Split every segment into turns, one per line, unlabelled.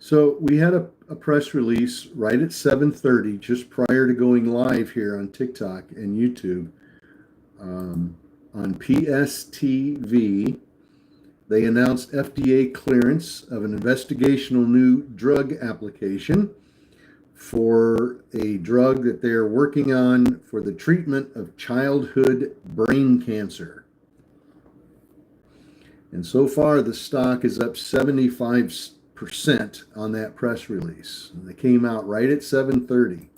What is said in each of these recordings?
So we had a press release right at 7:30, just prior to going live here on TikTok and YouTube. On PSTV, they announced FDA clearance of an investigational new drug application for a drug that they're working on for the treatment of childhood brain cancer. And so far, the stock is up 75% on that press release. And they came out right at 7:30.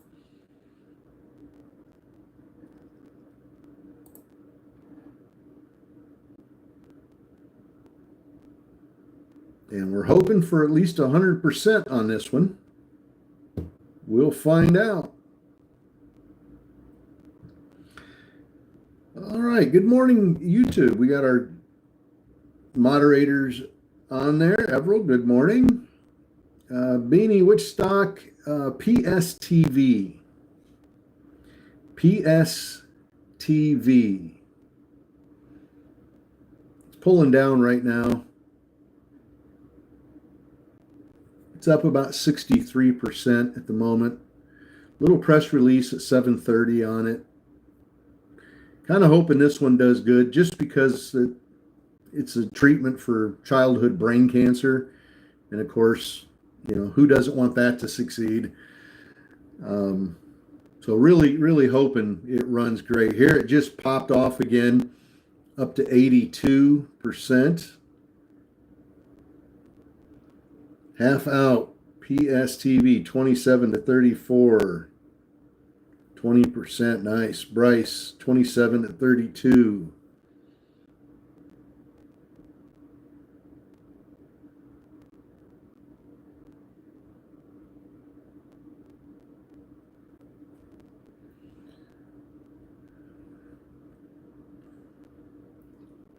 And we're hoping for at least 100% on this one. We'll find out. All right. Good morning, YouTube. We got our moderators on there. Everald, good morning. Beanie, which stock? PSTV. PSTV. It's pulling down right now. It's up about 63% at the moment. Little press release at 7:30 on it. Kind of hoping this one does good just because it's a treatment for childhood brain cancer. And of course, who doesn't want that to succeed? So really hoping it runs great. Here it just popped off again up to 82%. Half out, PSTV 27 to 34, 20%. Nice. Bryce 27 to 32.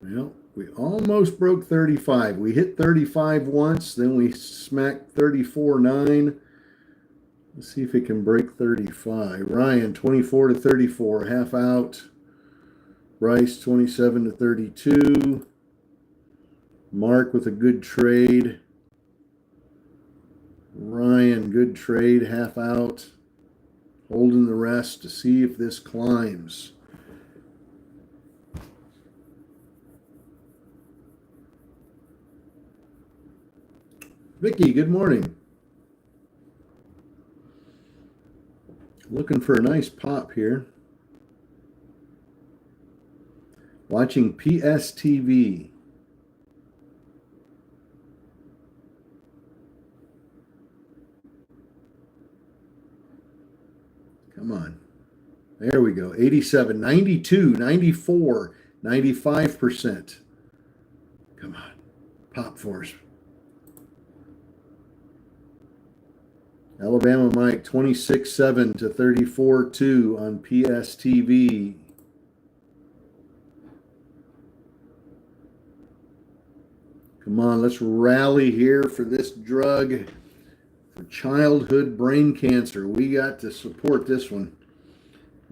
Well, we almost broke 35. We hit 35 once, then we smacked 34.9. Let's see if it can break 35. Ryan, 24 to 34, half out. Bryce, 27 to 32. Mark with a good trade. Ryan, good trade, half out. Holding the rest to see if this climbs. Vicky, good morning. Looking for a nice pop here. Watching PSTV. Come on. There we go. 87, 92, 94, 95%. Come on. Pop for us. Alabama Mike 26-7 to 34-2 on PSTV. Come on, let's rally here for this drug for childhood brain cancer. We got to support this one.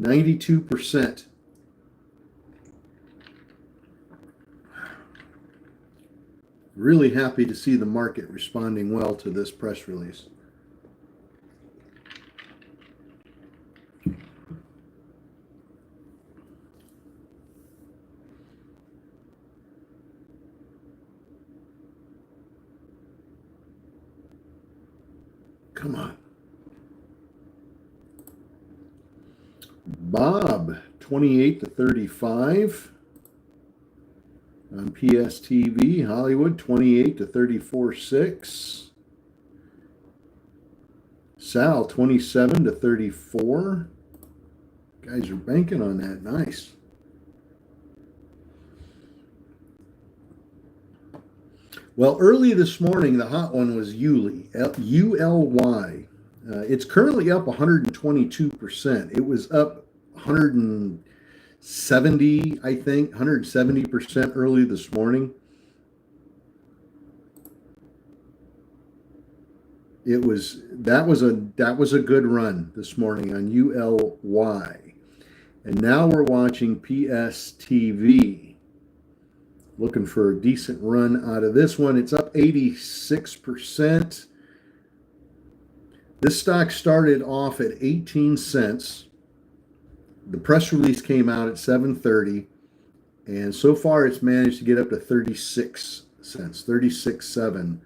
92%. Really happy to see the market responding well to this press release. Come on. Bob, 28 to 35 on PSTV. Hollywood, 28 to 34.6. Sal, 27 to 34. Guys are banking on that. Nice. Well, early this morning, the hot one was Uly, ULY. It's currently up 122%. It was up 170, I think, 170% early this morning. That was a good run this morning on ULY. And now we're watching PSTV. Looking for a decent run out of this one. It's up 86%. This stock started off at 18 cents. The press release came out at 7:30, and so far it's managed to get up to 36 cents, 36.7.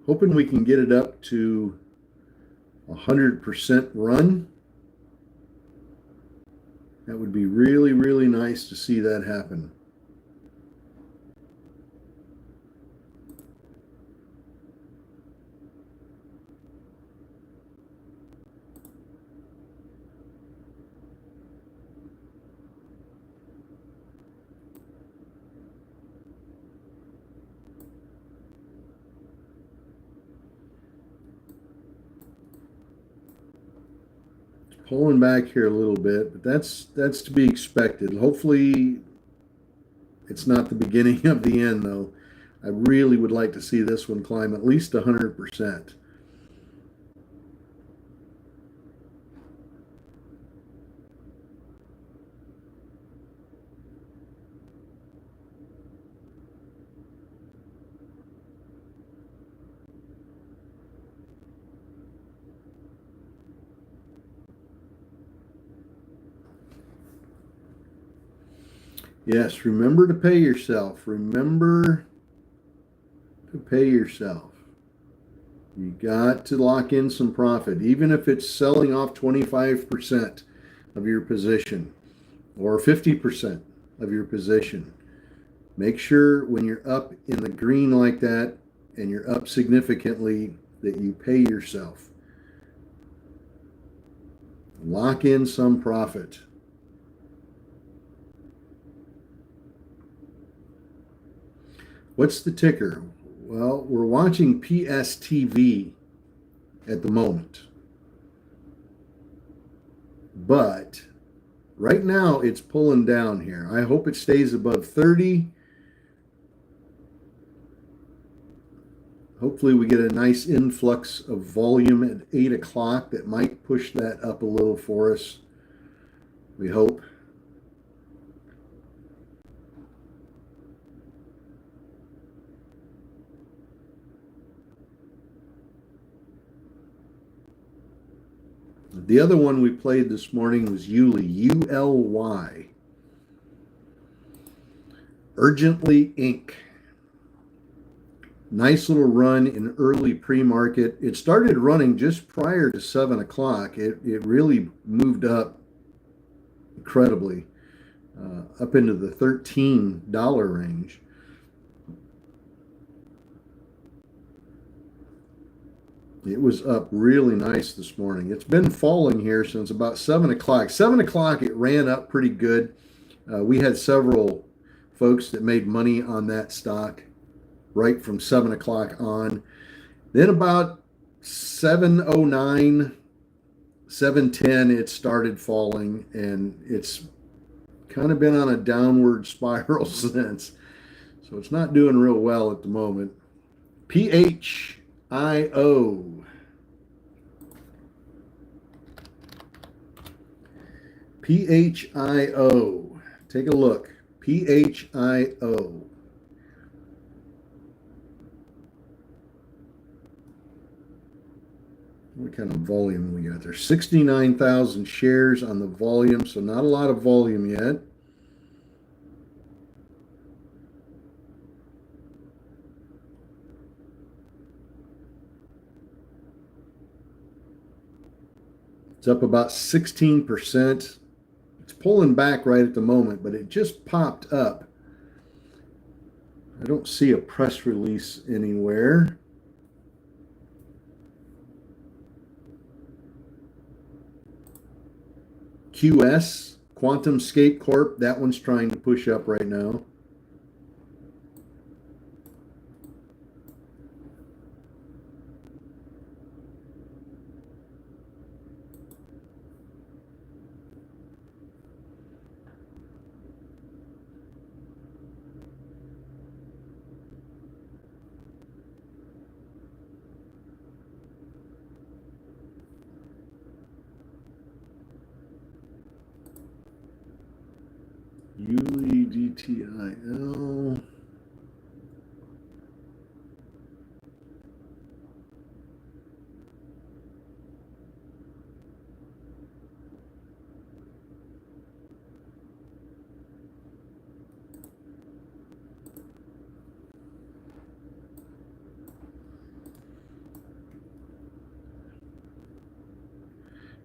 Hoping we can get it up to 100% run. That would be really, really nice to see that happen. Pulling back here a little bit, but that's to be expected. Hopefully it's not the beginning of the end, though. I really would like to see this one climb at least 100%. Yes, remember to pay yourself. Remember to pay yourself. You got to lock in some profit, even if it's selling off 25% of your position or 50% of your position. Make sure when you're up in the green like that and you're up significantly that you pay yourself. Lock in some profit. What's the ticker? Well, we're watching PSTV at the moment. But right now it's pulling down here. I hope it stays above 30. Hopefully we get a nice influx of volume at 8 o'clock that might push that up a little for us. We hope. The other one we played this morning was Uly, U-L-Y. Urgently Inc. Nice little run in early pre-market. It started running just prior to 7 o'clock. It really moved up incredibly, up into the $13 range. It was up really nice this morning. It's been falling here since about 7 o'clock. 7 o'clock, it ran up pretty good. We had several folks that made money on that stock right from 7 o'clock on. Then about 7:09, 7:10, it started falling, and it's kind of been on a downward spiral since. So it's not doing real well at the moment. PHIO. PHIO. Take a look. PHIO. What kind of volume we got there? 69,000 shares on the volume, so not a lot of volume yet. It's up about 16%. It's pulling back right at the moment, but it just popped up. I don't see a press release anywhere. QS, QuantumScape Corp, that one's trying to push up right now. UEDTIL.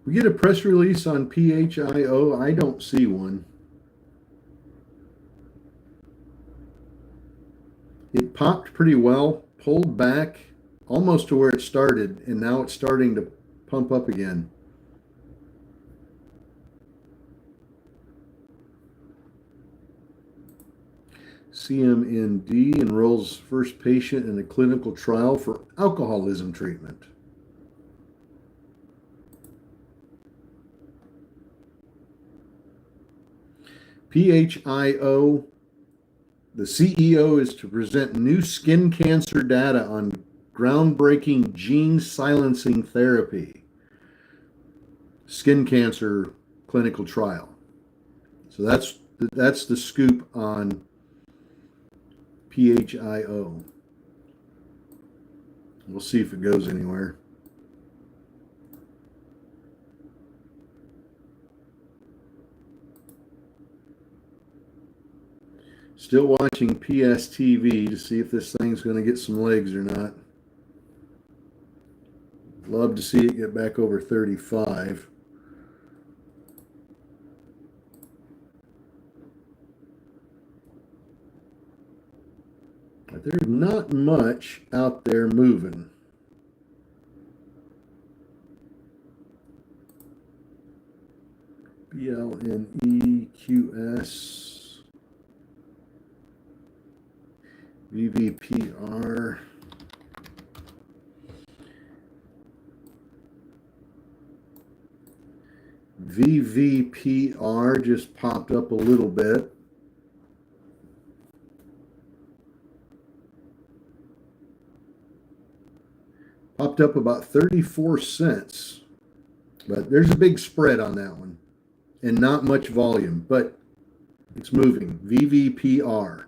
We get a press release on PHIO. I don't see one. It popped pretty well, pulled back almost to where it started, and now it's starting to pump up again. CMND enrolls first patient in a clinical trial for alcoholism treatment. PHIO, the CEO is to present new skin cancer data on groundbreaking gene silencing therapy. Skin cancer clinical trial. So that's the scoop on PHIO. We'll see if it goes anywhere. Still watching PSTV to see if this thing's going to get some legs or not. Love to see it get back over 35. But there's not much out there moving. BLNEQS. VVPR. VVPR just popped up a little bit. Popped up about 34 cents. But there's a big spread on that one. And not much volume, but it's moving. VVPR.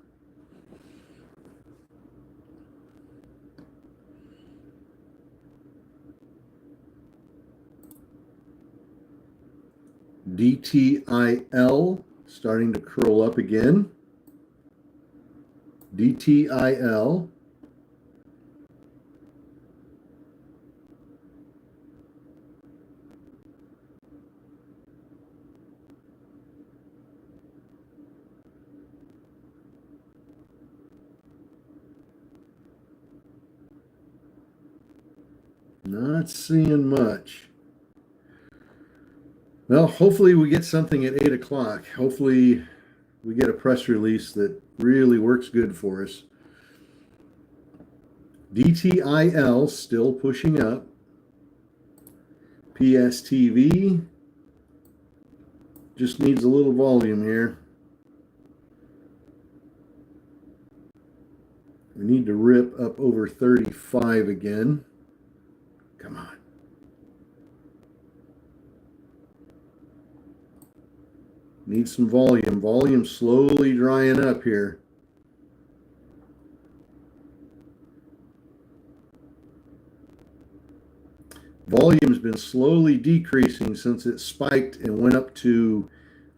DTIL starting to curl up again. DTIL. Not seeing much. Well, hopefully we get something at 8 o'clock. Hopefully we get a press release that really works good for us. DTIL still pushing up. PSTV just needs a little volume here. We need to rip up over 35 again. Come on. Need some volume. Volume slowly drying up here. Volume's been slowly decreasing since it spiked and went up to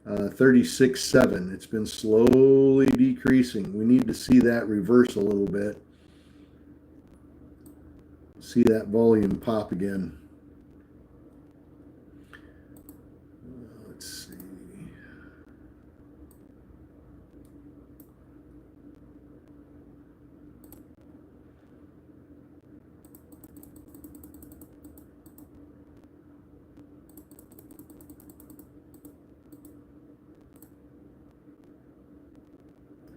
36.7. It's been slowly decreasing. We need to see that reverse a little bit. See that volume pop again. Let's see.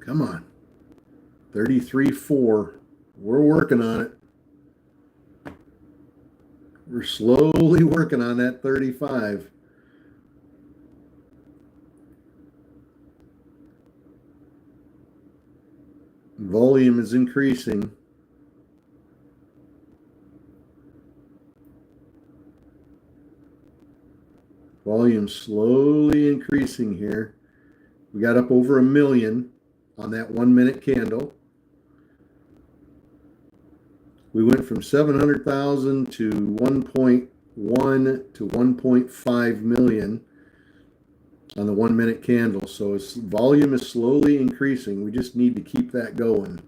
Come on. 33.4. We're working on it. We're slowly working on that 35. Volume is increasing. Volume slowly increasing here. We got up over 1 million on that 1 minute candle. We went from 700,000 to 1.1 to 1.5 million on the 1 minute candle. So its volume is slowly increasing. We just need to keep that going.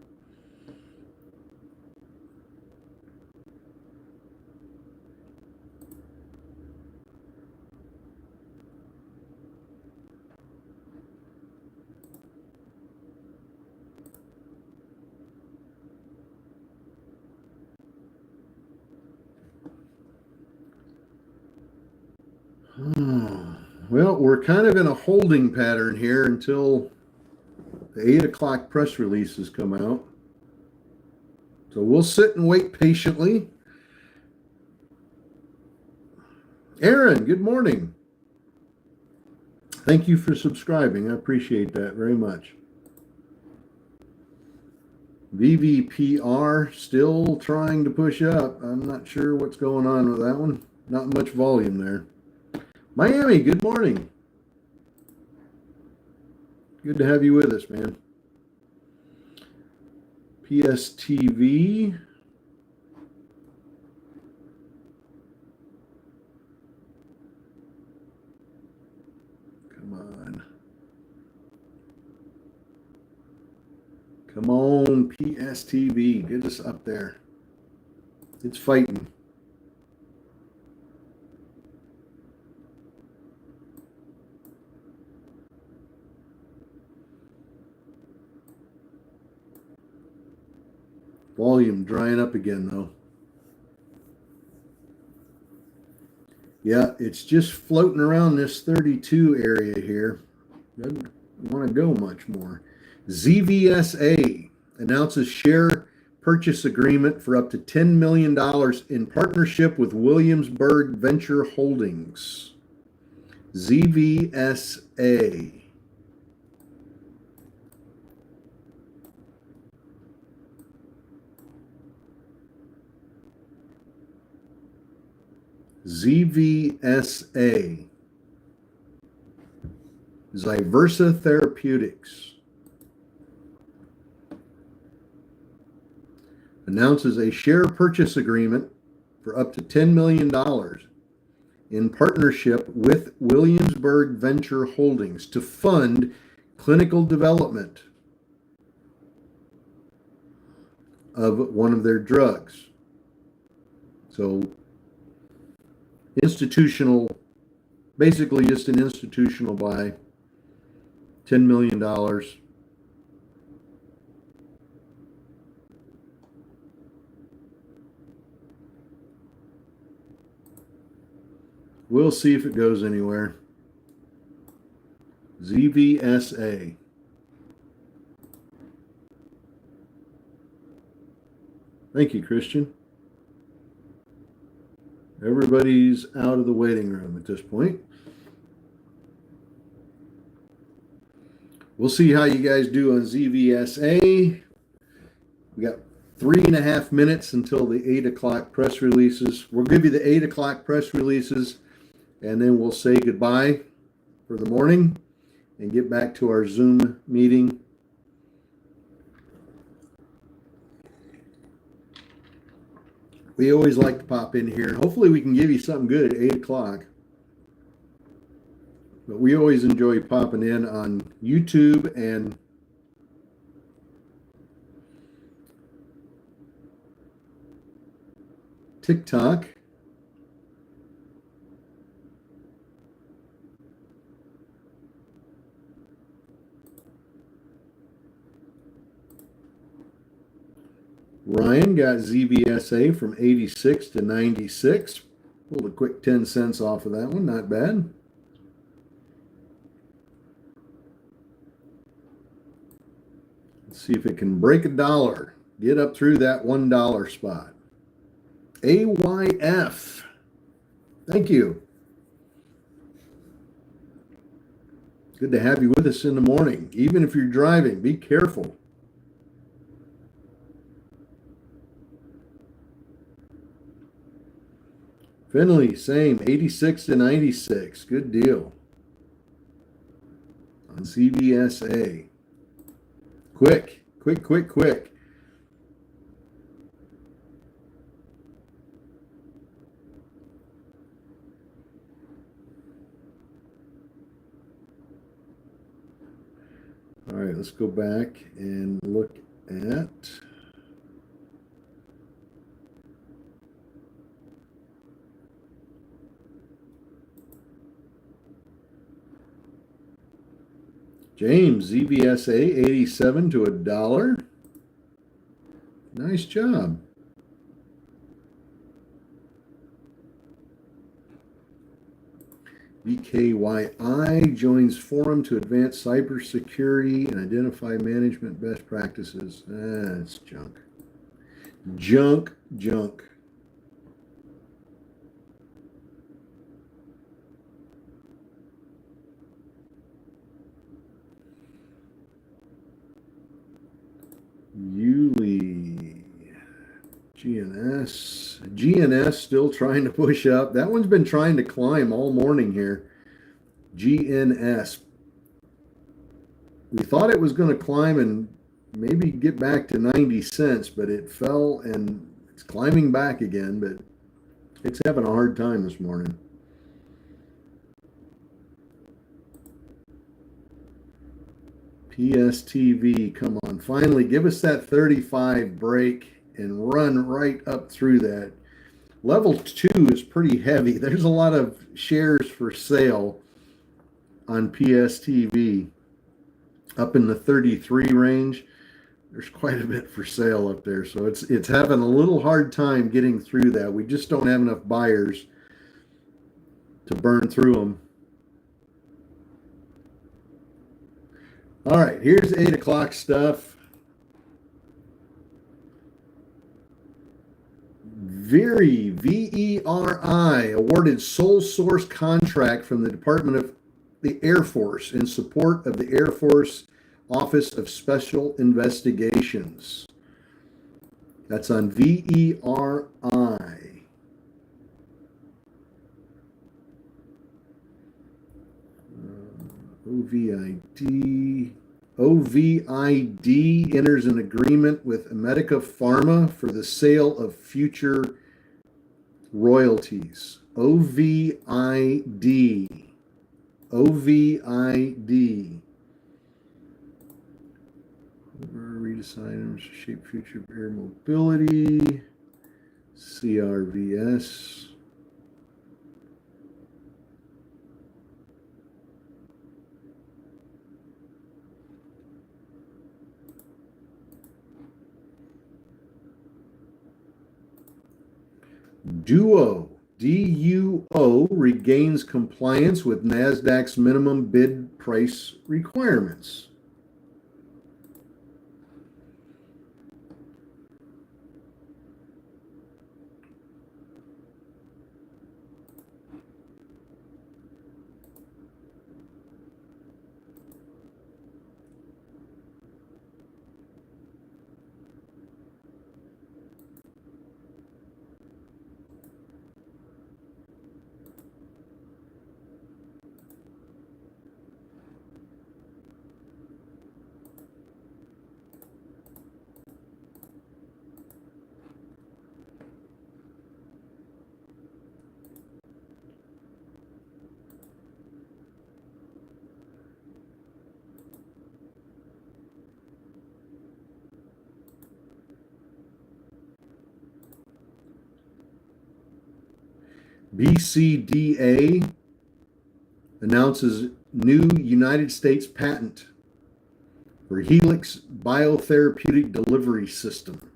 Well, we're kind of in a holding pattern here until the 8 o'clock press releases come out. So we'll sit and wait patiently. Aaron, good morning. Thank you for subscribing. I appreciate that very much. VVPR still trying to push up. I'm not sure what's going on with that one. Not much volume there. Miami, good morning. Good to have you with us, man. PSTV. Come on. Come on, PSTV. Get us up there. It's fighting. Volume drying up again, though. Yeah, it's just floating around this 32 area here. Doesn't want to go much more. ZVSA announces share purchase agreement for up to $10 million in partnership with Williamsburg Venture Holdings. ZVSA. ZVSA. Zyversa Therapeutics announces a share purchase agreement for up to $10 million in partnership with Williamsburg Venture Holdings to fund clinical development of one of their drugs. So institutional, basically just an institutional buy, $10 million. We'll see if it goes anywhere. ZVSA. Thank you, Christian. Everybody's out of the waiting room at this point. We'll see how you guys do on ZVSA. We got 3.5 minutes until the 8 o'clock press releases. We'll give you the 8 o'clock press releases, and then we'll say goodbye for the morning and get back to our Zoom meeting. We always like to pop in here. Hopefully we can give you something good at 8 o'clock. But we always enjoy popping in on YouTube and TikTok. Ryan got ZVSA from 86 to 96. Pulled a quick 10 cents off of that one. Not bad. Let's see if it can break $1. Get up through that $1 spot. AYF. Thank you. Good to have you with us in the morning. Even if you're driving, be careful. Finley, same, 86 to 96. Good deal. On CVSA. Quick. All right, let's go back and look at James, ZVSA 87 to $1. Nice job. BKYI joins forum to advance cybersecurity and identify management best practices. That's junk. Junk. Yuli. GNS still trying to push up. That one's been trying to climb all morning here. GNS. We thought it was going to climb and maybe get back to 90 cents, but it fell and it's climbing back again, but it's having a hard time this morning. PSTV, come on. Finally, give us that 35 break and run right up through that. Level 2 is pretty heavy. There's a lot of shares for sale on PSTV. Up in the 33 range, there's quite a bit for sale up there. So it's having a little hard time getting through that. We just don't have enough buyers to burn through them. All right, here's 8 o'clock stuff. Veri, VERI, awarded sole source contract from the Department of the Air Force in support of the Air Force Office of Special Investigations. That's on VERI. OVID enters an agreement with Medica Pharma for the sale of future royalties. OVID. Redesign shape future air mobility. CRVS. Duo, DUO, regains compliance with NASDAQ's minimum bid price requirements. BCDA announces new United States patent for Helix biotherapeutic delivery system.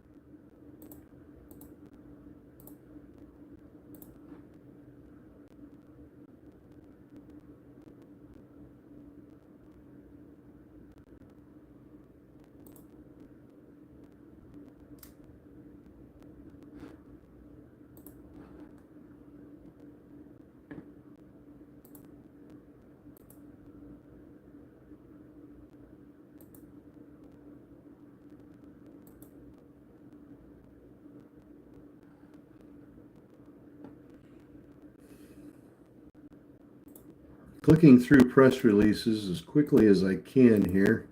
Clicking through press releases as quickly as I can here.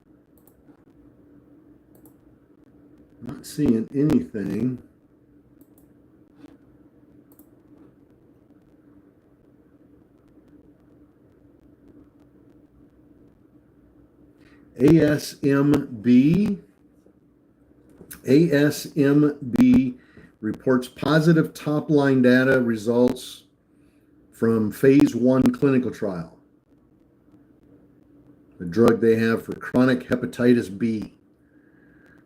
Not seeing anything. ASMB reports positive top-line data results from phase 1 clinical trial. The drug they have for chronic hepatitis B.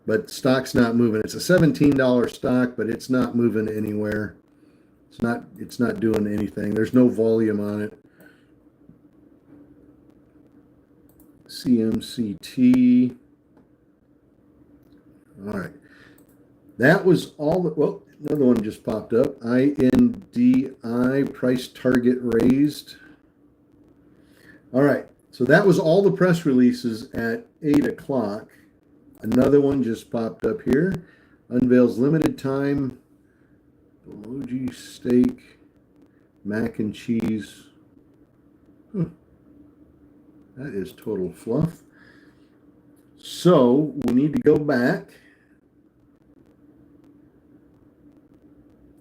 But stock's not moving. It's a $17 stock, but it's not moving anywhere. It's not doing anything. There's no volume on it. CMCT. All right. That was all. Well, another one just popped up. INDI price target raised. All right. So that was all the press releases at 8 o'clock. Another one just popped up here. Unveils limited time emoji steak mac and cheese. That is total fluff. So we need to go back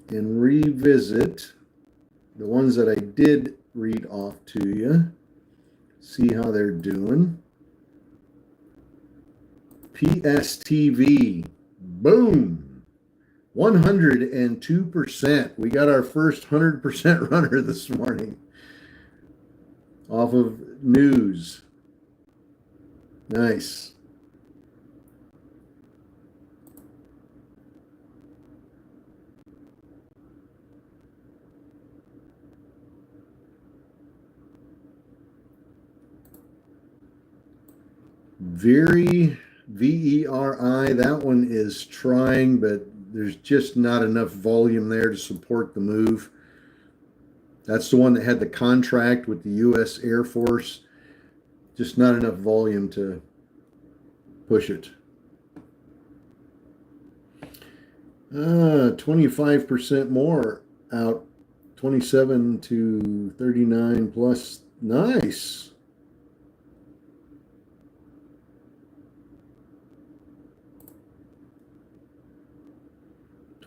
and revisit the ones that I did read off to you. See how they're doing. PSTV. Boom. 102%. We got our first 100% runner this morning off of news. Nice. Veri, VERI, that one is trying, but there's just not enough volume there to support the move. That's the one that had the contract with the U.S. Air Force. Just not enough volume to push it. 25% more out, 27 to 39 plus. Nice.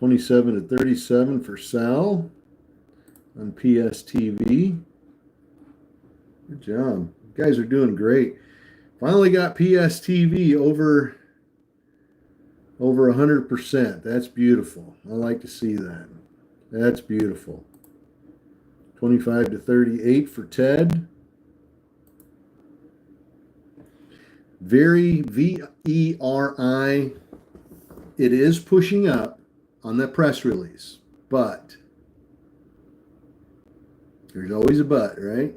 $27 to $37 for Sal on PSTV. Good job. You guys are doing great. Finally got PSTV over 100%. That's beautiful. I like to see that. That's beautiful. 25 to 38 for Ted. Veri, VERI. It is pushing up on the press release, but there's always a but, right?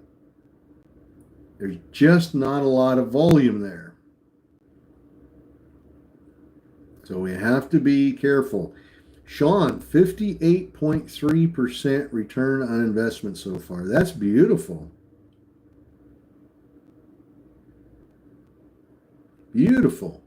There's just not a lot of volume there. So we have to be careful. Sean, 58.3% return on investment so far. That's beautiful. Beautiful.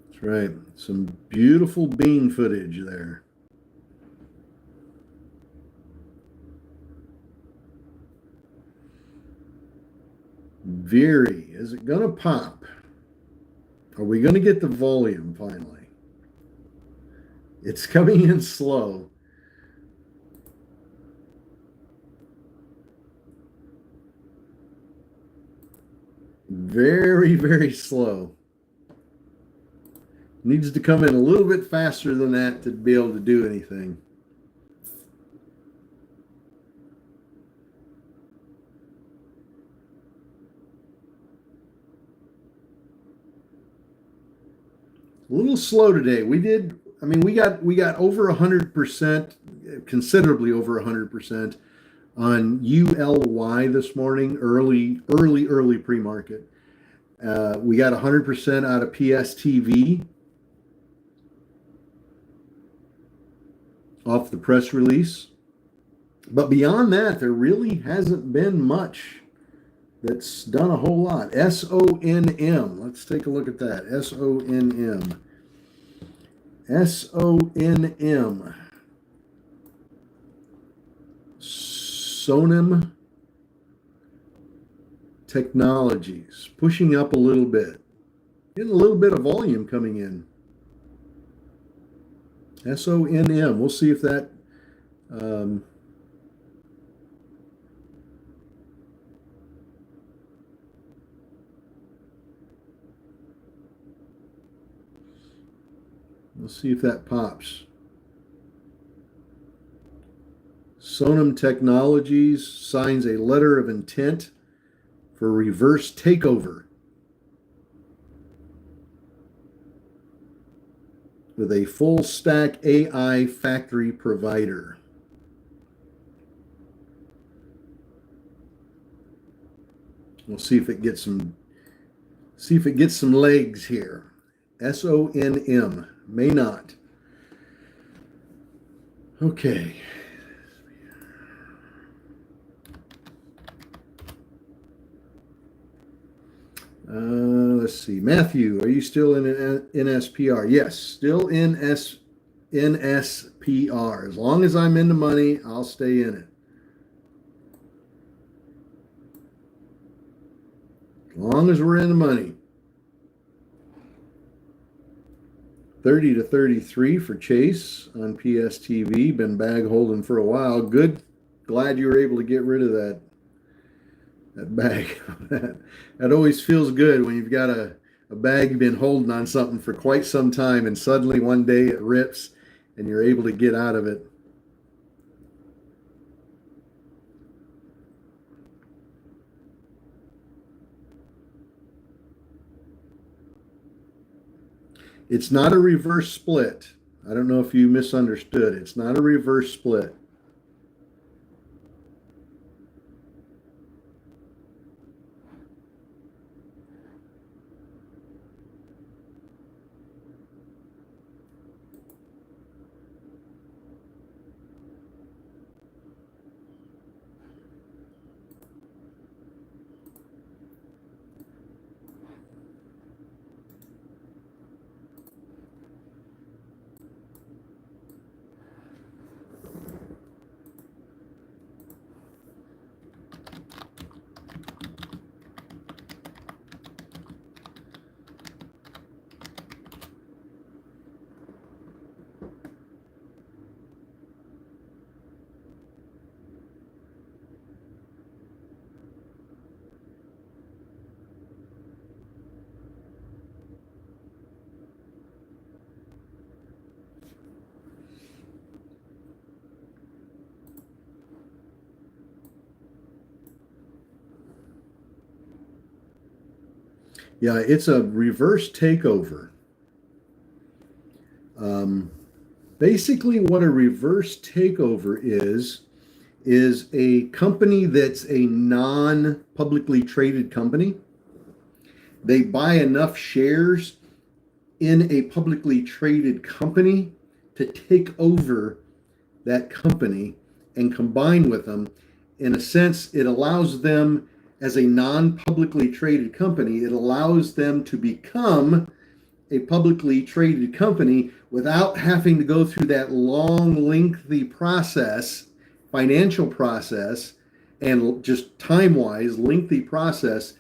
That's right. Some beautiful bean footage there. Veri, is it going to pop? Are we going to get the volume finally? It's coming in slow. Very, very slow. Needs to come in a little bit faster than that to be able to do anything. A little slow today. We got over 100%, considerably over 100% on ULY this morning, early pre-market. We got 100% out of PSTV off the press release. But beyond that, there really hasn't been much that's done a whole lot. SONM. Let's take a look at that. SONM. SONM. Sonim Technologies. Pushing up a little bit. Getting a little bit of volume coming in. SONM. We'll see if that we'll see if that pops. Sonam Technologies signs a letter of intent for reverse takeover with a full stack AI factory provider. We'll see if it gets some legs here. SONM may not. Okay. Let's see. Matthew, are you still in NSPR? Yes, still in NSPR. As long as I'm in the money, I'll stay in it. As long as we're in the money. 30 to 33 for Chase on PSTV. Been bag holding for a while. Good. Glad you were able to get rid of that bag. That always feels good when you've got a bag you've been holding on something for quite some time and suddenly one day it rips and you're able to get out of it. It's not a reverse split. I don't know if you misunderstood. It's not a reverse split. Yeah, it's a reverse takeover. Basically, what a reverse takeover is a company that's a non-publicly traded company. They buy enough shares in a publicly traded company to take over that company and combine with them. In a sense, it allows them, as a non-publicly traded company, it allows them to become a publicly traded company without having to go through that long, lengthy process, financial process, and just time-wise, lengthy process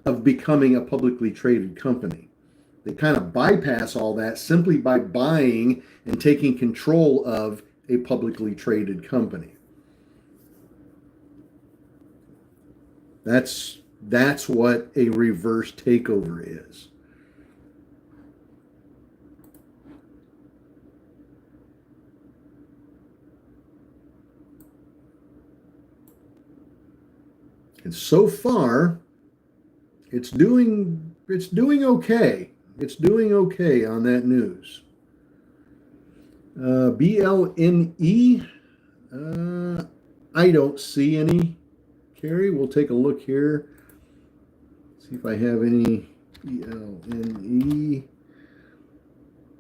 of becoming a publicly traded company. They kind of bypass all that simply by buying and taking control of a publicly traded company. That's what a reverse takeover is. And so far, it's doing okay. It's doing okay on that news. BLNE, I don't see any. Carrie, we'll take a look here. See if I have any BLNE.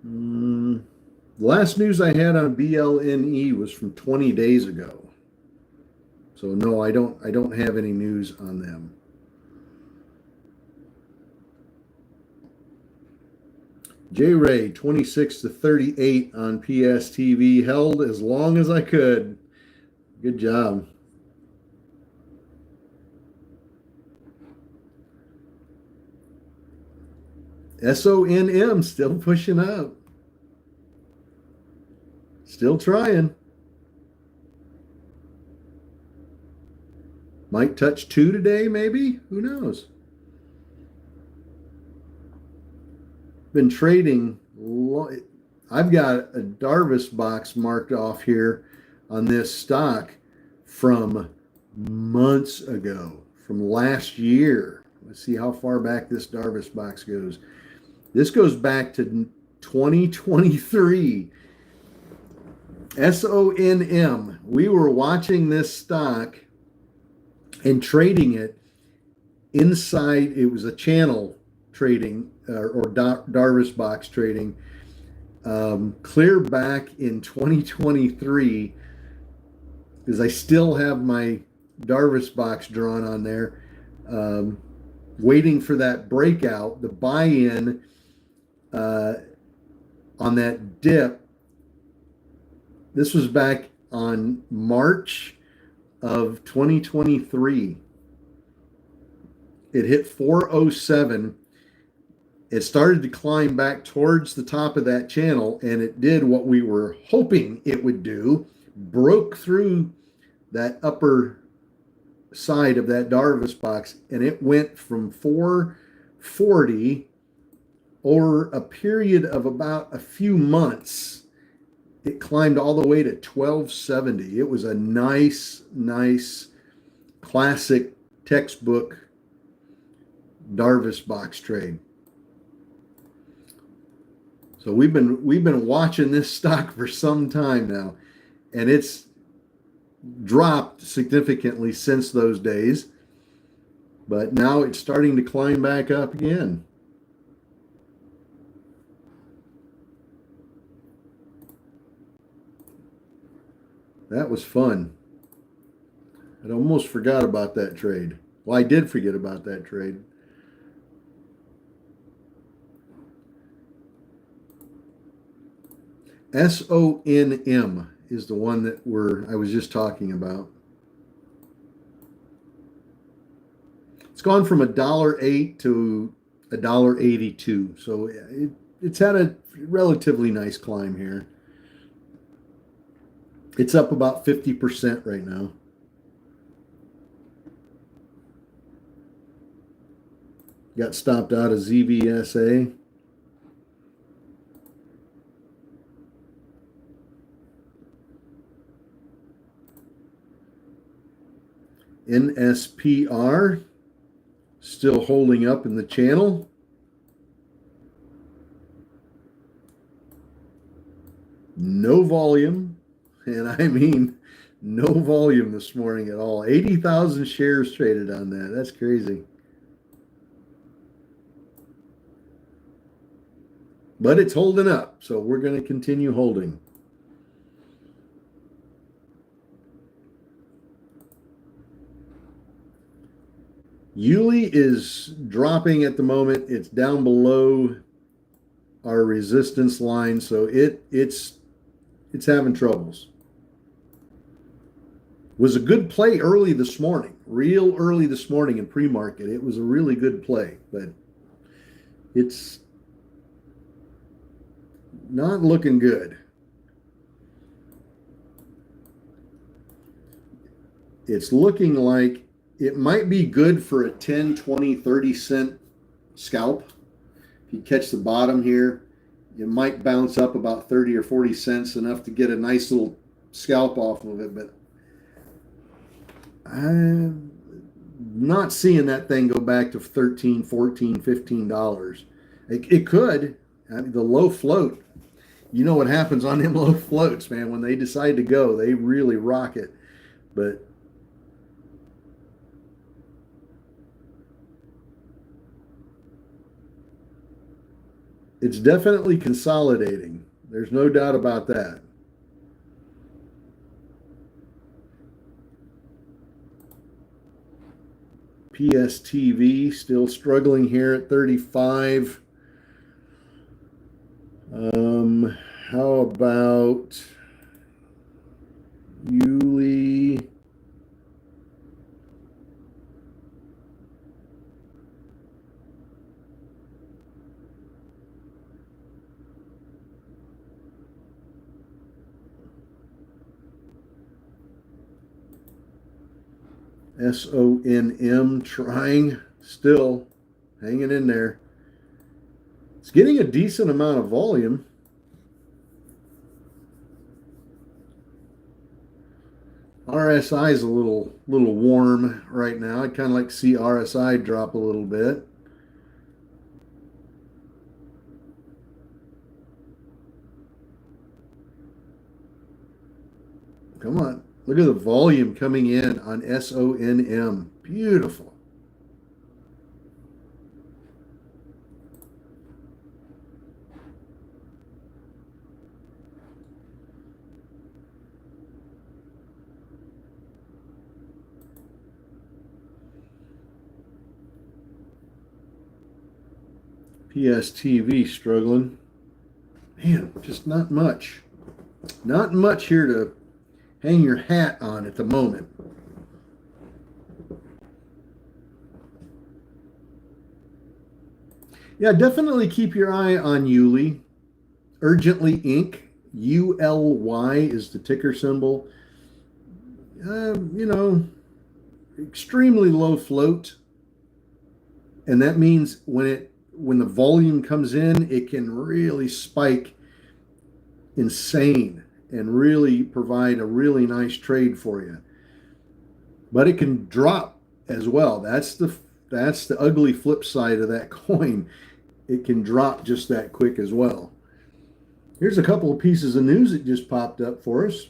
The last news I had on BLNE was from 20 days ago. So no, I don't have any news on them. J Ray 26 to 38 on PSTV, held as long as I could. Good job. SONM still pushing up. Still trying. Might touch 2 today, maybe. Who knows? Been trading. I've got a Darvis box marked off here on this stock from months ago, from last year. Let's see how far back this Darvas box goes. This goes back to 2023. SONM. We were watching this stock and trading it inside. It was a channel trading or Darvas box trading clear back in 2023, because I still have my Darvas box drawn on there, waiting for that breakout, the buy-in on that dip. This was back on March of 2023. It hit 407. It started to climb back towards the top of that channel, and it did what we were hoping it would do, broke through that upper side of that Darvas box, and it went from 440 over a period of about a few months. It climbed all the way to 1270. It was a nice classic textbook Darvas box trade. So we've been watching this stock for some time now, and it's dropped significantly since those days, but now it's starting to climb back up again. That was fun. I almost forgot about that trade. Well, I did forget about that trade. SONM is the one that I was just talking about. It's gone from $1.08 to $1.82. So it's had a relatively nice climb here. It's up about 50% right now. Got stopped out of ZVSA. NSPR still holding up in the channel. No volume, and I mean no volume this morning at all. 80,000 shares traded on that. That's crazy. But it's holding up, so we're going to continue holding. Yuли is dropping at the moment. It's down below our resistance line, so it's having troubles. Was a good play early this morning, real early this morning in pre-market. It was a really good play, but it's not looking good. It's looking like it might be good for a 10, 20, 30 cent scalp. If you catch the bottom here, it might bounce up about 30 or 40 cents, enough to get a nice little scalp off of it. But I'm not seeing that thing go back to $13, $14, $15. It could. I mean, the low float, you know what happens on them low floats, man. When they decide to go, they really rock it. But it's definitely consolidating. There's no doubt about that. PSTV still struggling here at 35. How about Yuli? SONM trying, still hanging in there. It's getting a decent amount of volume. RSI is a little warm right now. I'd kind of like to see RSI drop a little bit. Come on. Look at the volume coming in on SONM. Beautiful. PSTV struggling. Man, just not much. Not much here to hang your hat on at the moment. Yeah, definitely keep your eye on Uli. Urgently Inc. ULY is the ticker symbol. You know, extremely low float, and that means when the volume comes in, it can really spike insane and really provide a really nice trade for you. But it can drop as well. That's the ugly flip side of that coin. It can drop just that quick as well. Here's a couple of pieces of news that just popped up for us.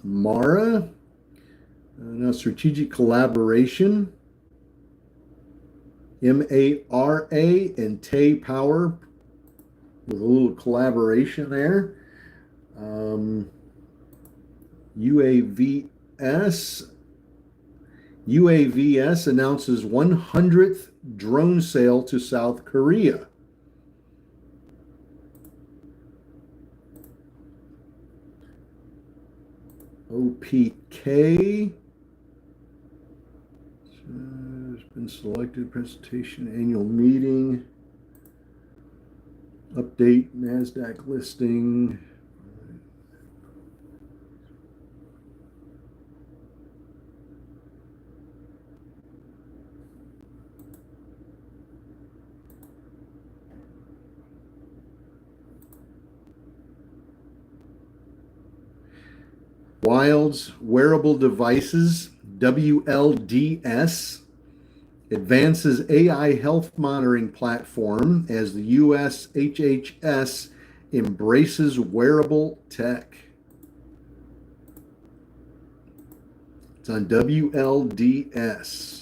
Mara, now strategic collaboration. MARA and Tay Power with a little collaboration there. UAVS announces 100th drone sale to South Korea. OPK has been selected. Presentation, annual meeting, update, NASDAQ listing. Wild's Wearable Devices, WLDS, advances AI health monitoring platform as the US HHS embraces wearable tech. It's on WLDS.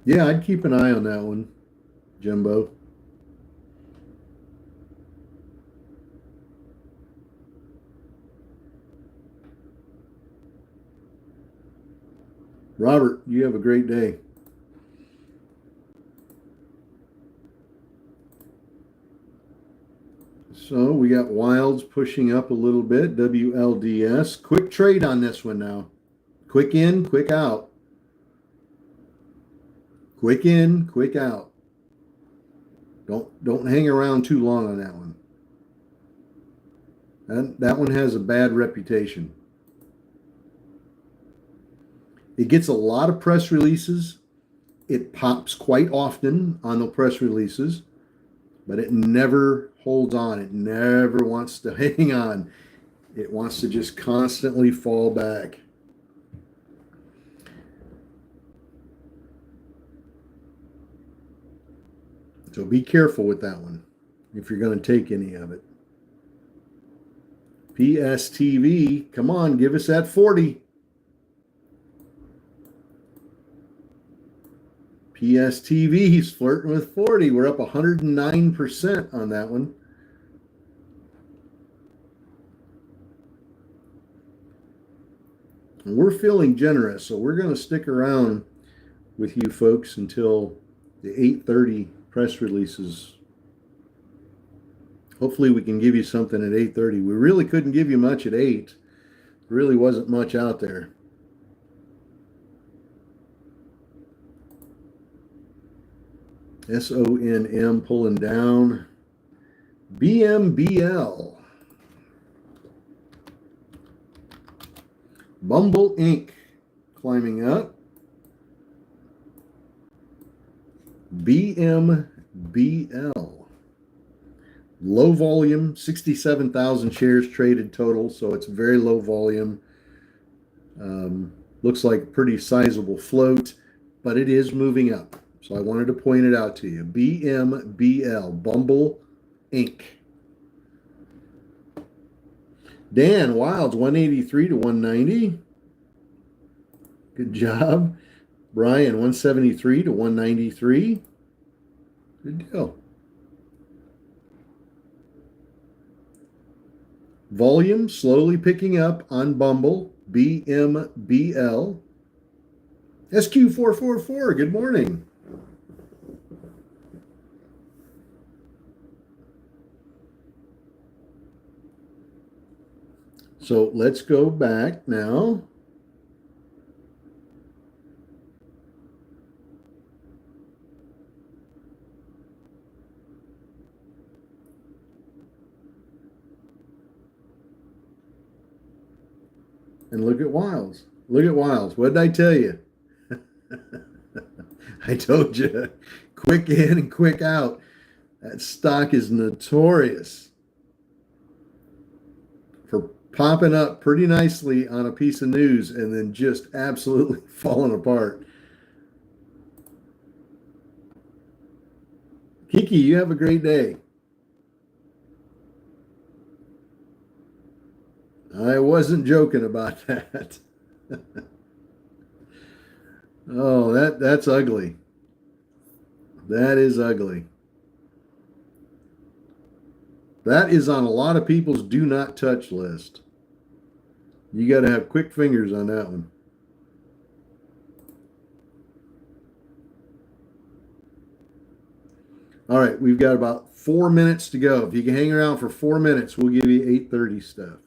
Yeah, I'd keep an eye on that one, Jimbo. Robert, you have a great day. So we got Wilds pushing up a little bit, WLDS. Quick trade on this one now. Quick in, quick out. Quick in, quick out. Don't hang around too long on that one. That one has a bad reputation. It gets a lot of press releases. It pops quite often on the press releases, but it never holds on. It never wants to hang on. It wants to just constantly fall back. So be careful with that one if you're going to take any of it. PSTV, come on, give us that 40. PSTV, he's flirting with 40. We're up 109% on that one. And we're feeling generous, so we're going to stick around with you folks until the 8:30 press releases. Hopefully we can give you something at 8:30. We really couldn't give you much at 8. There really wasn't much out there. SONM pulling down. BMBL. Bumble Inc. climbing up. BMBL. Low volume, 67,000 shares traded total, so it's very low volume. Looks like pretty sizable float, but it is moving up. So I wanted to point it out to you. BMBL, Bumble Inc. Dan Wilds, 183 to 190. Good job. Brian, 173 to 193. Good deal. Volume slowly picking up on Bumble, BMBL. SQ444, good morning. So let's go back now. And look at Wiles. Look at Wiles. What did I tell you? I told you, quick in and quick out. That stock is notorious for popping up pretty nicely on a piece of news and then just absolutely falling apart. Kiki, you have a great day. I wasn't joking about that. Oh, that's ugly. That is ugly. That is on a lot of people's do not touch list. You got to have quick fingers on that one. All right, we've got about 4 minutes to go. If you can hang around for 4 minutes, we'll give you 8:30 stuff.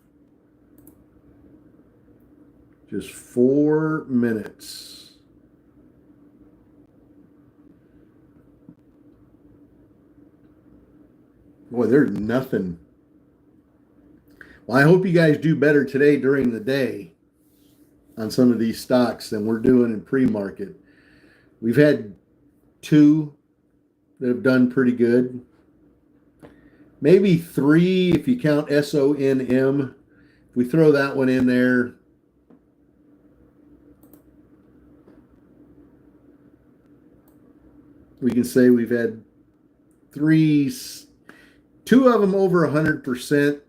Just 4 minutes. Boy, there's nothing. Well, I hope you guys do better today during the day on some of these stocks than we're doing in pre-market. We've had 2 that have done pretty good. Maybe 3 if you count SONM. If we throw that one in there, we can say we've had 3, 2 of them over 100%.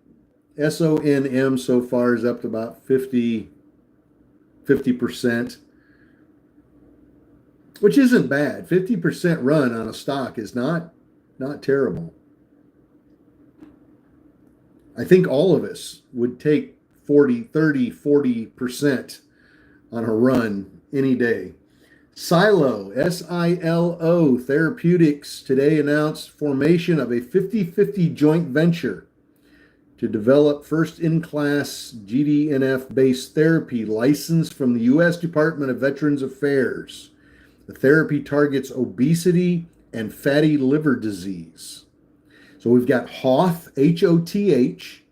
SONM so far is up to about 50%, which isn't bad. 50% run on a stock is not terrible. I think all of us would take 40% on a run any day. Silo, SILO Therapeutics today announced formation of a 50-50 joint venture to develop first-in-class GDNF-based therapy licensed from the U.S. Department of Veterans Affairs. The therapy targets obesity and fatty liver disease. So we've got Hoth, H-O-T-H,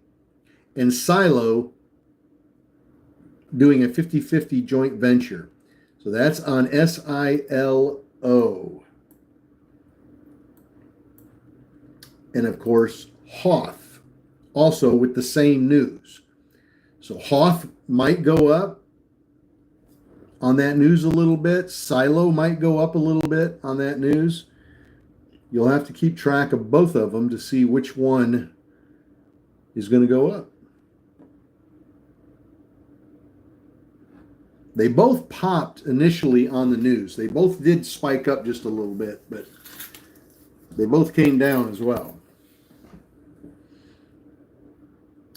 and Silo doing a 50-50 joint venture. So that's on SILO. And of course, Hoth, also with the same news. So Hoth might go up on that news a little bit. Silo might go up a little bit on that news. You'll have to keep track of both of them to see which one is going to go up. They both popped initially on the news. They both did spike up just a little bit, but they both came down as well.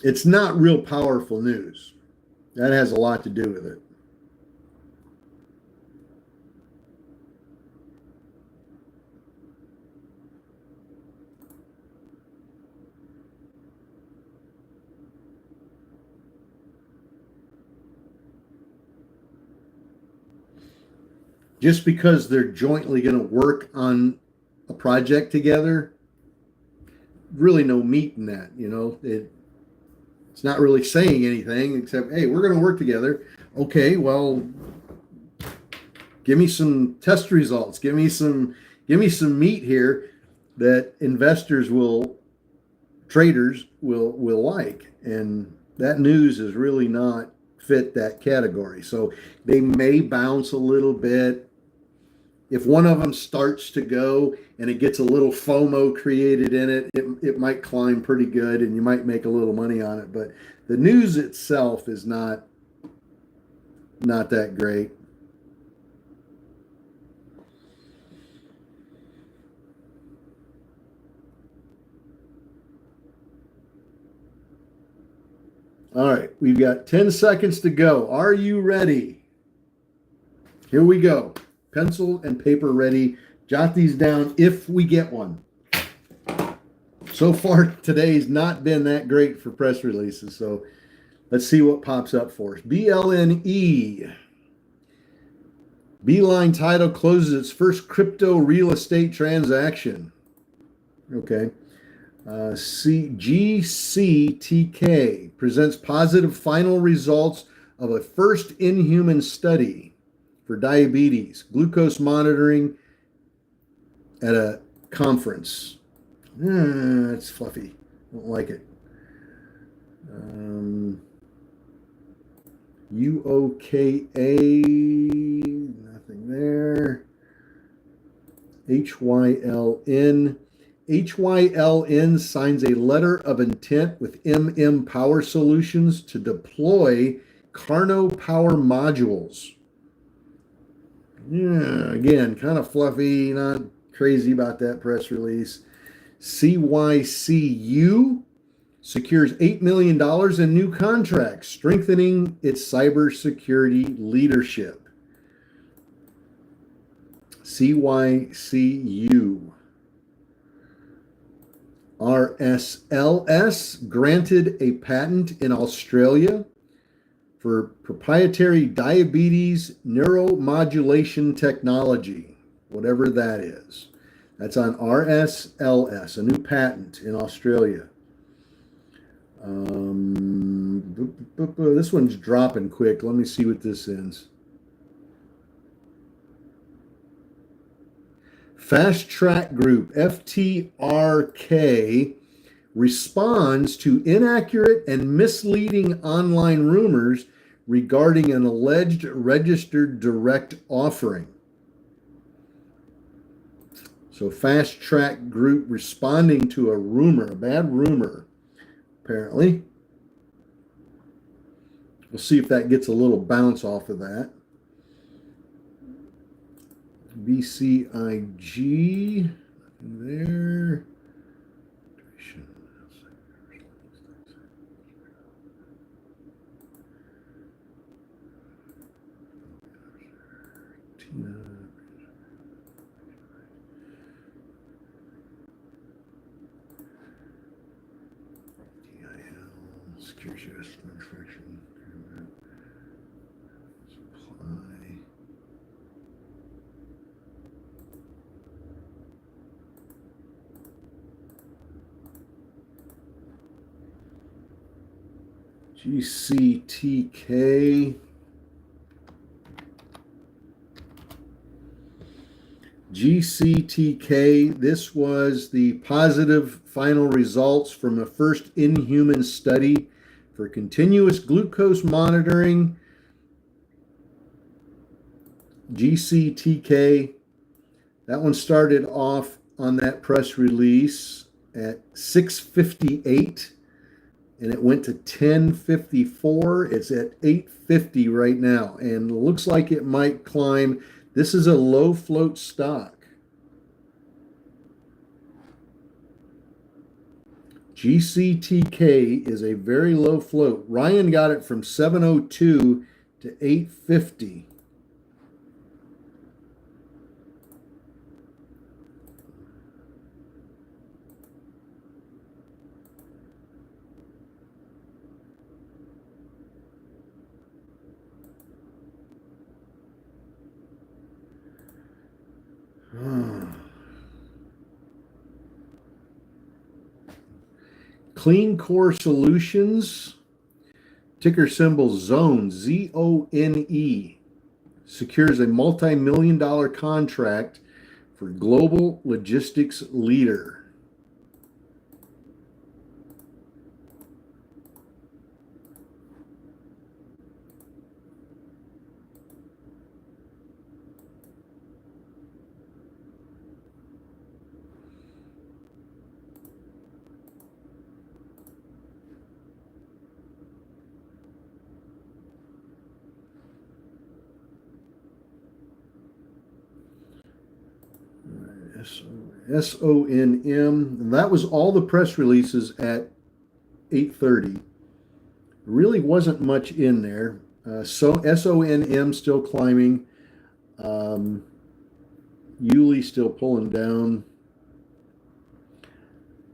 It's not real powerful news. That has a lot to do with it. just because they're jointly going to work on a project together, really no meat in that. It's not really saying anything except, hey, we're going to work together. Okay, well, give me some test results. Give me some meat here that traders will like. And that news is really not fit that category. So they may bounce a little bit. If one of them starts to go and it gets a little FOMO created in it, it might climb pretty good and you might make a little money on it. But the news itself is not that great. All right, we've got 10 seconds to go. Are you ready? Here we go. Pencil and paper ready. Jot these down if we get one. So far, today's not been that great for press releases, so let's see what pops up for us. BLNE. Beeline Title closes its first crypto real estate transaction. Okay. GCTK presents positive final results of a first in-human study for diabetes, glucose monitoring at a conference. It's fluffy. Don't like it. UOKA, nothing there. HYLN. HYLN signs a letter of intent with MM Power Solutions to deploy Carno Power modules. Yeah, again, kind of fluffy, not crazy about that press release. CYCU secures $8 million in new contracts, strengthening its cybersecurity leadership. CYCU. RSLS granted a patent in Australia for proprietary diabetes neuromodulation technology, whatever that is. That's on RSLS, a new patent in Australia. This one's dropping quick. Let me see what this is. Fast Track Group, FTRK, responds to inaccurate and misleading online rumors regarding an alleged registered direct offering. So Fast Track Group responding to a rumor, a bad rumor, apparently. We'll see if that gets a little bounce off of that. BCIG, there. Security manufacturing supply. GCTK. GCTK, this was the positive final results from a first in-human study for continuous glucose monitoring. GCTK, that one started off on that press release at 658 and it went to 1054. It's at 850 right now and looks like it might climb. This is a low float stock. GCTK is a very low float. Ryan got it from 702 to 850. Clean Core Solutions, ticker symbol ZONE, ZONE, secures a multi-million-dollar contract for global logistics leader. SONM. And that was all the press releases at 8:30. Really wasn't much in there. So SONM still climbing. Yuли still pulling down.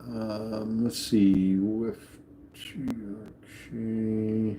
Let's see. Okay.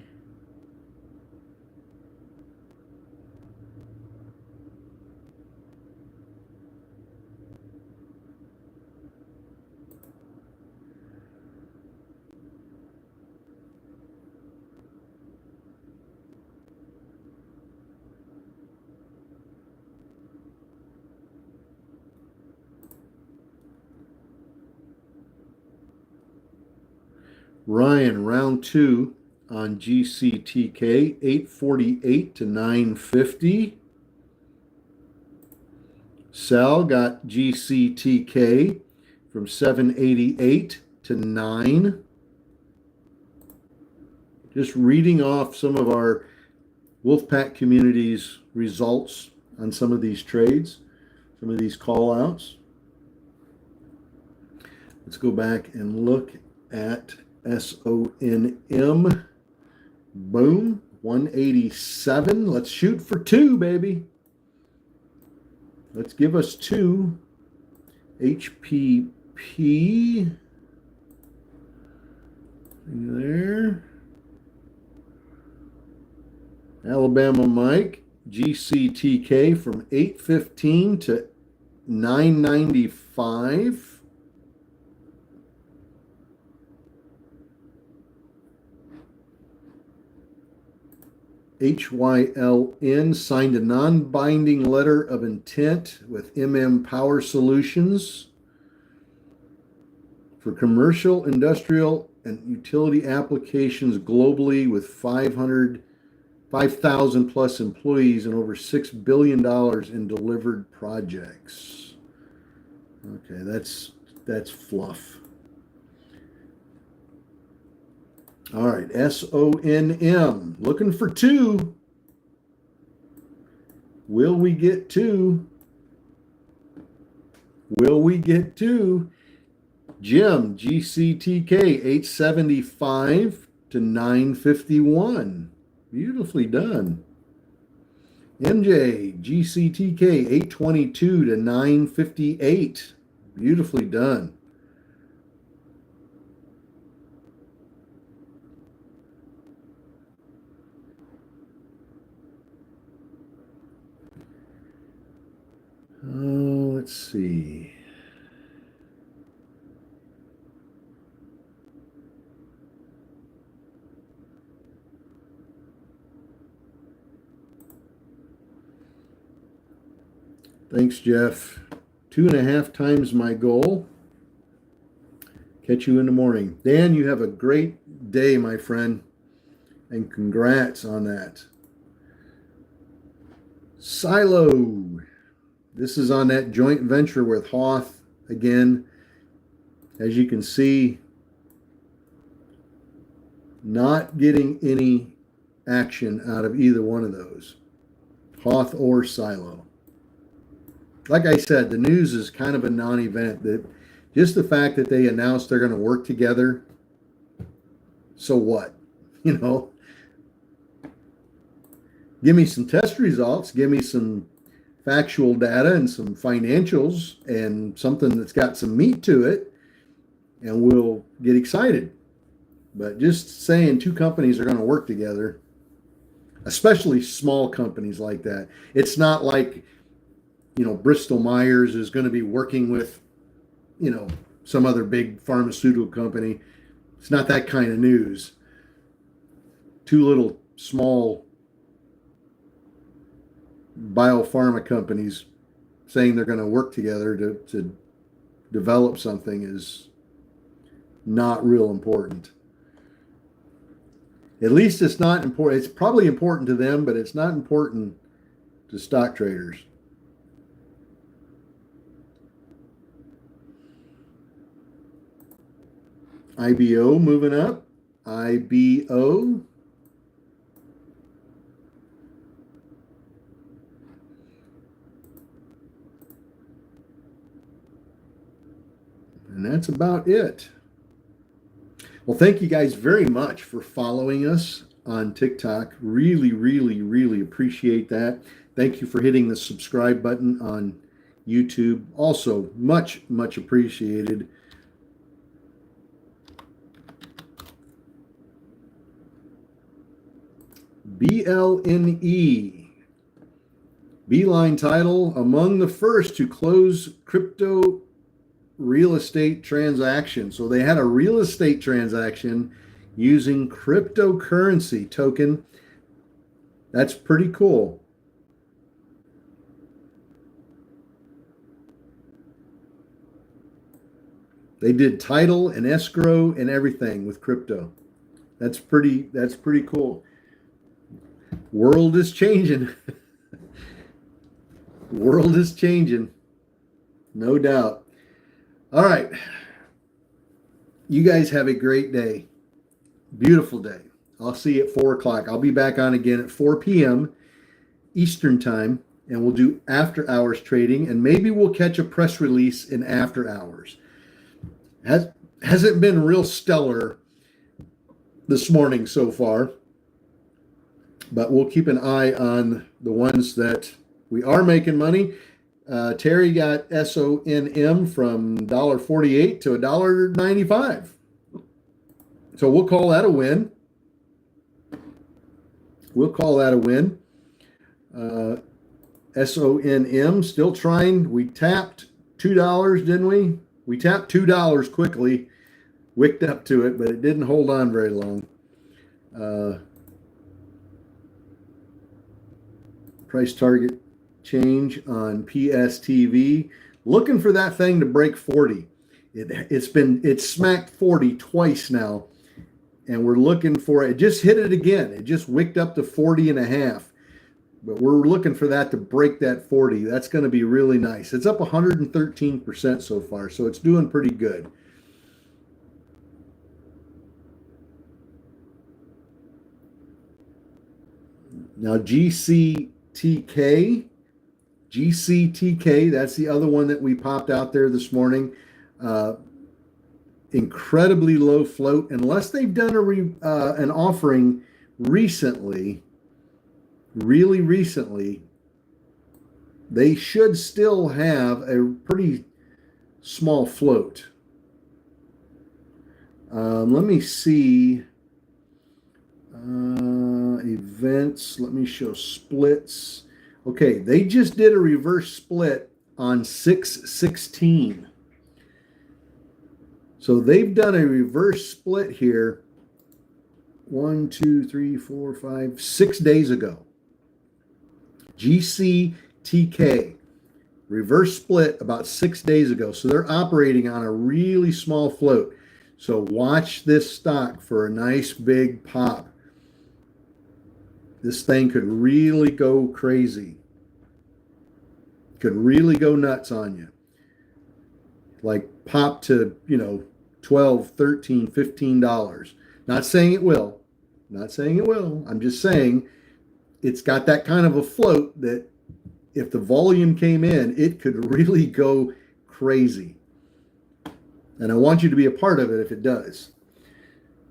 Ryan, round two on GCTK, 848 to 950. Sal got GCTK from 788 to 9. Just reading off some of our Wolfpack community's results on some of these trades, some of these call outs. Let's go back and look at SONM. Boom, 187. Let's shoot for two, baby. Let's give us two. HPP. There. Alabama Mike, GCTK from 815 to 995. HYLN signed a non-binding letter of intent with Power Solutions for commercial, industrial, and utility applications globally with 5,000 plus employees and over $6 billion in delivered projects. Okay, that's fluff. All right, SONM, looking for two. Will we get two? Will we get two? Jim, GCTK, 875 to 951. Beautifully done. MJ, GCTK, 822 to 958. Beautifully done. Oh, let's see. Thanks, Jeff. 2.5 times my goal. Catch you in the morning. Dan, you have a great day, my friend, and congrats on that. Silo. This is on that joint venture with Hoth. Again, as you can see, not getting any action out of either one of those, Hoth or Silo. Like I said, the news is kind of a non-event. That just the fact that they announced they're going to work together, so what? You know, give me some test results, give me some factual data and some financials and something that's got some meat to it, and we'll get excited. But just saying two companies are going to work together, especially small companies like that, it's not like, you know, Bristol Myers is going to be working with, you know, some other big pharmaceutical company. It's not that kind of news. Two little small biopharma companies saying they're going to work together to develop something is not real important. At least it's not important. It's probably important to them, but it's not important to stock traders. IBO moving up. IBO. And that's about it. Well, thank you guys very much for following us on TikTok. Really, really, really appreciate that. Thank you for hitting the subscribe button on YouTube. Also, much, much appreciated. BLNE, Beeline title, among the first to close crypto real estate transaction. So they had a real estate transaction using cryptocurrency token. That's pretty cool. They did title and escrow and everything with crypto. That's pretty cool. World is changing. World is changing. No doubt. All right. You guys have a great day. Beautiful day. I'll see you at 4 o'clock. I'll be back on again at 4 p.m. Eastern time, and we'll do after hours trading, and maybe we'll catch a press release in after hours. Hasn't been real stellar this morning so far, but we'll keep an eye on the ones that we are making money. Terry got SONM from $1.48 to $1.95. So we'll call that a win. We'll call that a win. SONM still trying. We tapped $2, didn't we? We tapped $2 quickly, wicked up to it, but it didn't hold on very long. Price target change on PSTV. Looking for that thing to break 40. It's smacked 40 twice now, and we're looking for it. It just hit it again. It just wicked up to 40 and a half. But we're looking for that to break that 40. That's going to be really nice. It's up 113% so far, so it's doing pretty good. Now GCTK, that's the other one that we popped out there this morning. Incredibly low float. Unless they've done an offering recently, really recently, they should still have a pretty small float. Let me see. Events. Let me show splits. Okay, they just did a reverse split on 6/16. So they've done a reverse split here 1, 2, 3, 4, 5, 6 days ago. GCTK, reverse split about 6 days ago. So they're operating on a really small float. So watch this stock for a nice big pop. This thing could really go crazy. Could really go nuts on you. Like pop to, $12, $13, $15. Not saying it will. Not saying it will. I'm just saying it's got that kind of a float that if the volume came in, it could really go crazy. And I want you to be a part of it if it does.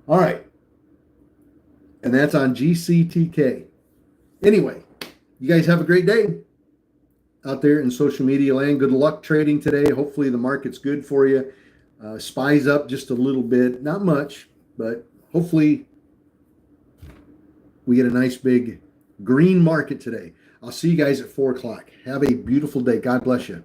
All right. And that's on GCTK. Anyway, you guys have a great day out there in social media land. Good luck trading today. Hopefully the market's good for you. SPY's up just a little bit. Not much, but hopefully we get a nice big green market today. I'll see you guys at 4 o'clock. Have a beautiful day. God bless you.